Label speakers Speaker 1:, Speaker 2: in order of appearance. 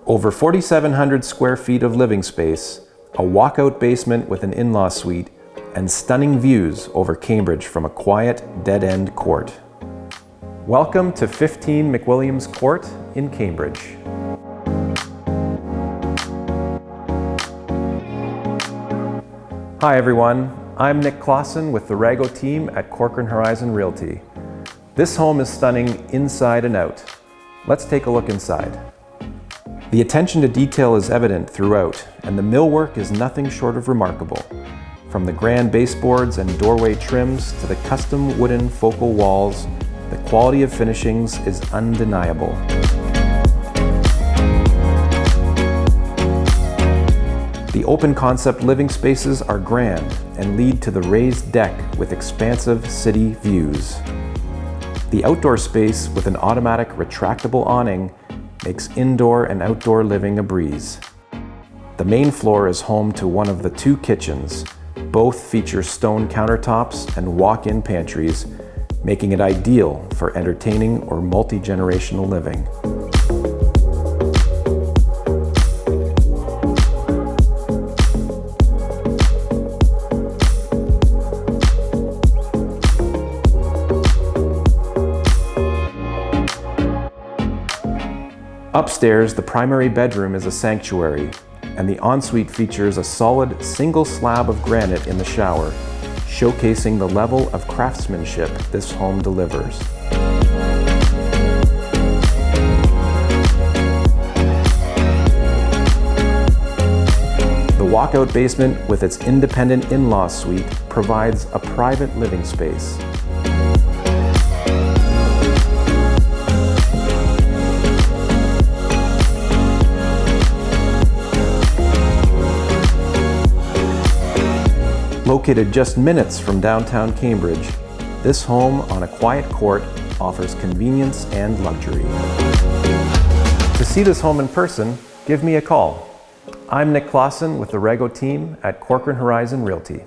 Speaker 1: Over 4,700 square feet of living space, a walkout basement with an in-law suite, and stunning views over Cambridge from a quiet, dead-end court. Welcome to 15 McWilliams Court in Cambridge. Hi everyone, I'm Nick Clausen with the Rego team at Corcoran Horizon Realty. This home is stunning inside and out. Let's take a look inside. The attention to detail is evident throughout, and the millwork is nothing short of remarkable. From the grand baseboards and doorway trims to the custom wooden focal walls, the quality of finishings is undeniable. The open concept living spaces are grand and lead to the raised deck with expansive city views. The outdoor space with an automatic retractable awning makes indoor and outdoor living a breeze. The main floor is home to one of the two kitchens. Both feature stone countertops and walk-in pantries, making it ideal for entertaining or multi-generational living. Upstairs, the primary bedroom is a sanctuary, and the ensuite features a solid single slab of granite in the shower, showcasing the level of craftsmanship this home delivers. The walkout basement with its independent in-law suite provides a private living space. Located just minutes from downtown Cambridge, this home on a quiet court offers convenience and luxury. To see this home in person, give me a call. I'm Nick Clausen with the Rego team at Corcoran Horizon Realty.